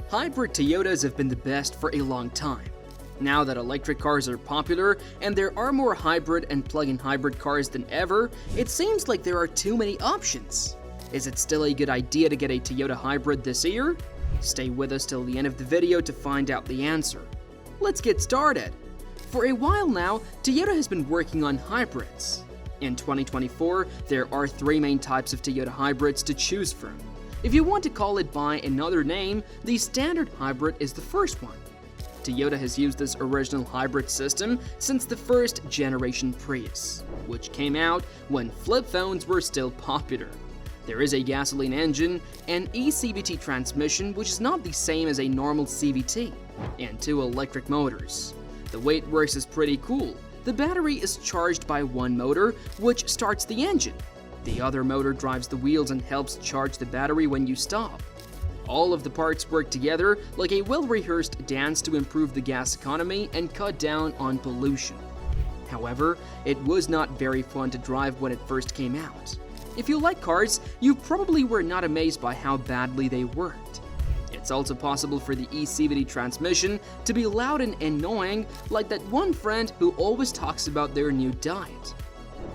Hybrid Toyotas have been the best for a long time. Now that electric cars are popular and there are more hybrid and plug-in hybrid cars than ever, it seems like there are too many options. Is it still a good idea to get a Toyota hybrid this year? Stay with us till the end of the video to find out the answer. Let's get started. For a while now, Toyota has been working on hybrids. In 2024, there are three main types of Toyota hybrids to choose from. If you want to call it by another name, the standard hybrid is the first one. Toyota has used this original hybrid system since the first generation Prius, which came out when flip phones were still popular. There is a gasoline engine, an eCVT transmission which is not the same as a normal CVT, and two electric motors. The way it works is pretty cool. The battery is charged by one motor, which starts the engine. The other motor drives the wheels and helps charge the battery when you stop. All of the parts work together like a well-rehearsed dance to improve the gas economy and cut down on pollution. However, it was not very fun to drive when it first came out. If you like cars, you probably were not amazed by how badly they worked. It's also possible for the eCVT transmission to be loud and annoying, like that one friend who always talks about their new diet.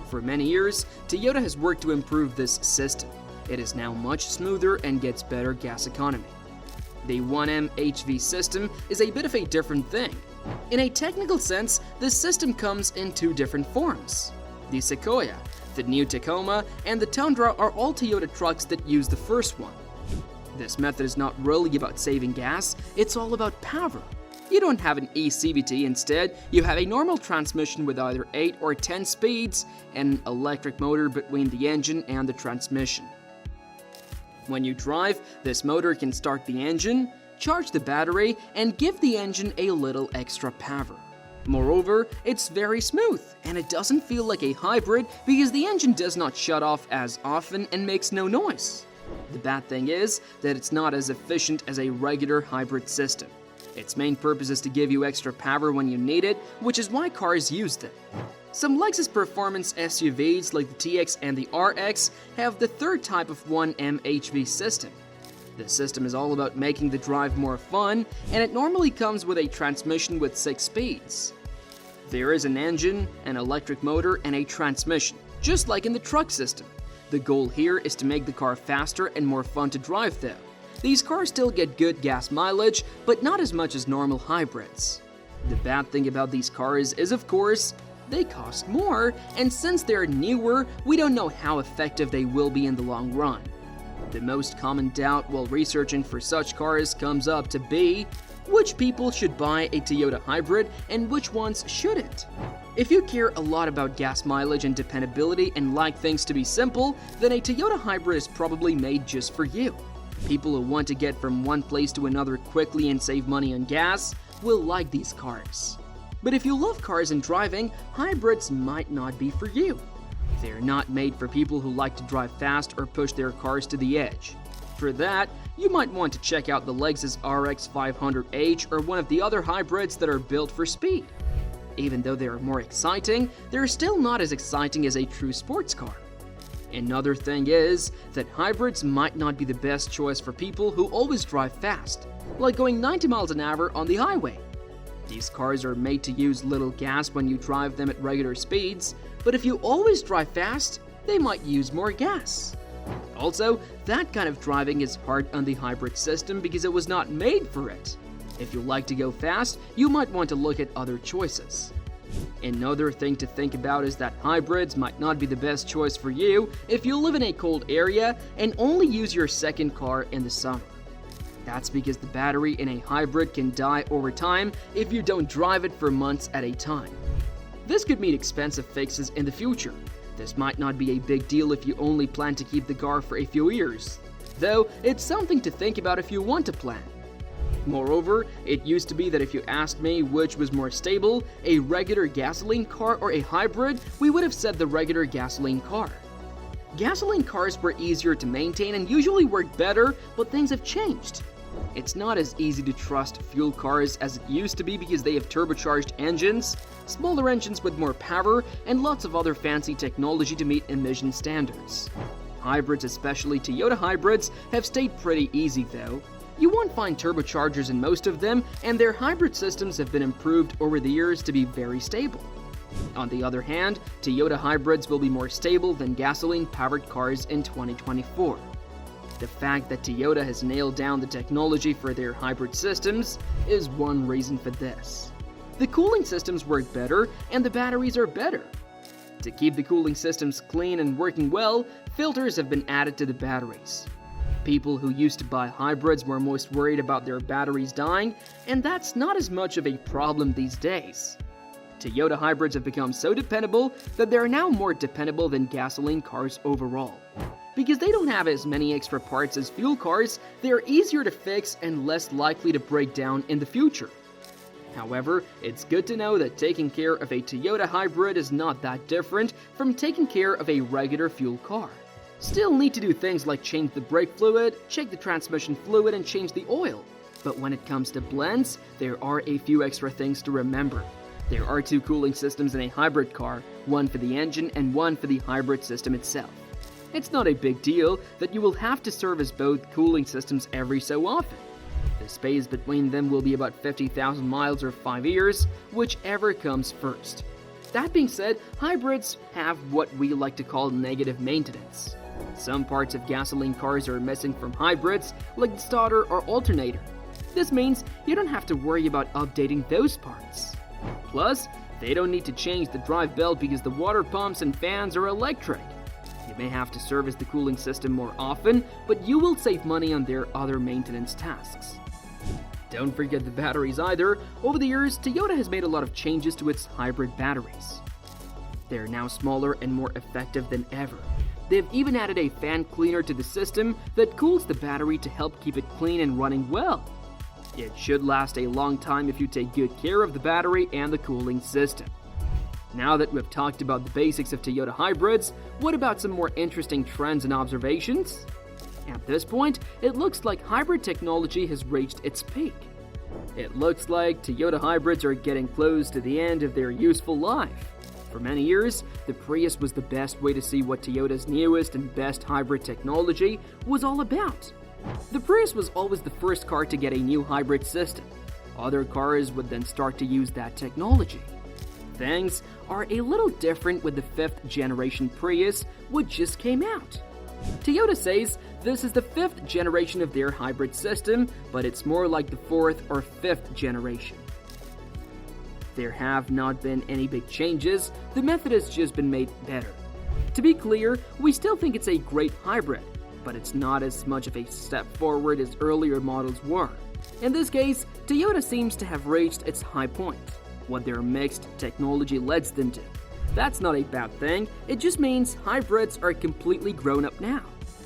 For many years, Toyota has worked to improve this system. It is now much smoother and gets better gas economy. The 1M HV system is a bit of a different thing. In a technical sense, this system comes in two different forms. The Sequoia, the new Tacoma, and the Tundra are all Toyota trucks that use the first one. This method is not really about saving gas, it's all about power. You don't have an eCVT, instead, you have a normal transmission with either 8 or 10 speeds and an electric motor between the engine and the transmission. When you drive, this motor can start the engine, charge the battery, and give the engine a little extra power. Moreover, it's very smooth, and it doesn't feel like a hybrid because the engine does not shut off as often and makes no noise. The bad thing is that it's not as efficient as a regular hybrid system. Its main purpose is to give you extra power when you need it, which is why cars use them. Some Lexus performance SUVs like the TX and the RX have the third type of 1M HV system. This system is all about making the drive more fun, and it normally comes with a transmission with 6 speeds. There is an engine, an electric motor, and a transmission, just like in the truck system. The goal here is to make the car faster and more fun to drive though. These cars still get good gas mileage, but not as much as normal hybrids. The bad thing about these cars is, of course, they cost more, and since they're newer, we don't know how effective they will be in the long run. The most common doubt while researching for such cars comes up to be which people should buy a Toyota hybrid and which ones shouldn't. If you care a lot about gas mileage and dependability and like things to be simple, then a Toyota hybrid is probably made just for you. People who want to get from one place to another quickly and save money on gas will like these cars. But if you love cars and driving, hybrids might not be for you. They're not made for people who like to drive fast or push their cars to the edge. For that, you might want to check out the Lexus RX 500h or one of the other hybrids that are built for speed. Even though they are more exciting, they're still not as exciting as a true sports car. Another thing is that hybrids might not be the best choice for people who always drive fast, like going 90 miles an hour on the highway. These cars are made to use little gas when you drive them at regular speeds, but if you always drive fast, they might use more gas. Also, that kind of driving is hard on the hybrid system because it was not made for it. If you like to go fast, you might want to look at other choices. Another thing to think about is that hybrids might not be the best choice for you if you live in a cold area and only use your second car in the summer. That's because the battery in a hybrid can die over time if you don't drive it for months at a time. This could mean expensive fixes in the future. This might not be a big deal if you only plan to keep the car for a few years, though it's something to think about if you want to plan. Moreover, it used to be that if you asked me which was more stable, a regular gasoline car or a hybrid, we would have said the regular gasoline car. Gasoline cars were easier to maintain and usually worked better, but things have changed. It's not as easy to trust fuel cars as it used to be because they have turbocharged engines, smaller engines with more power, and lots of other fancy technology to meet emission standards. Hybrids, especially Toyota hybrids, have stayed pretty easy though. You won't find turbochargers in most of them, and their hybrid systems have been improved over the years to be very stable. On the other hand, Toyota hybrids will be more stable than gasoline-powered cars in 2024. The fact that Toyota has nailed down the technology for their hybrid systems is one reason for this. The cooling systems work better, and the batteries are better. To keep the cooling systems clean and working well, filters have been added to the batteries. People who used to buy hybrids were most worried about their batteries dying, and that's not as much of a problem these days. Toyota hybrids have become so dependable that they are now more dependable than gasoline cars overall. Because they don't have as many extra parts as fuel cars, they are easier to fix and less likely to break down in the future. However, it's good to know that taking care of a Toyota hybrid is not that different from taking care of a regular fuel car. Still need to do things like change the brake fluid, check the transmission fluid, and change the oil. But when it comes to blends, there are a few extra things to remember. There are 2 cooling systems in a hybrid car, one for the engine and one for the hybrid system itself. It's not a big deal that you will have to service both cooling systems every so often. The space between them will be about 50,000 miles or 5 years, whichever comes first. That being said, hybrids have what we like to call negative maintenance. Some parts of gasoline cars are missing from hybrids, like the starter or alternator. This means you don't have to worry about updating those parts. Plus, they don't need to change the drive belt because the water pumps and fans are electric. You may have to service the cooling system more often, but you will save money on their other maintenance tasks. Don't forget the batteries either. Over the years, Toyota has made a lot of changes to its hybrid batteries. They are now smaller and more effective than ever. They've even added a fan cleaner to the system that cools the battery to help keep it clean and running well. It should last a long time if you take good care of the battery and the cooling system. Now that we've talked about the basics of Toyota hybrids, what about some more interesting trends and observations? At this point, it looks like hybrid technology has reached its peak. It looks like Toyota hybrids are getting close to the end of their useful life. For many years, the Prius was the best way to see what Toyota's newest and best hybrid technology was all about. The Prius was always the first car to get a new hybrid system. Other cars would then start to use that technology. Things are a little different with the 5th generation Prius, which just came out. Toyota says this is the 5th generation of their hybrid system, but it's more like the 4th or 5th generation. There have not been any big changes, the method has just been made better. To be clear, we still think it's a great hybrid, but it's not as much of a step forward as earlier models were. In this case, Toyota seems to have reached its high point, what their mixed technology leads them to. That's not a bad thing, it just means hybrids are completely grown up now.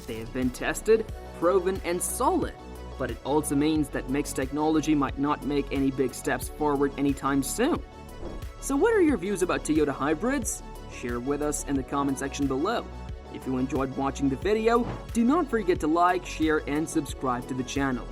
They have been tested, proven, and solid. But it also means that mixed technology might not make any big steps forward anytime soon. So what are your views about Toyota hybrids? Share with us in the comment section below. If you enjoyed watching the video, do not forget to like, share, and subscribe to the channel.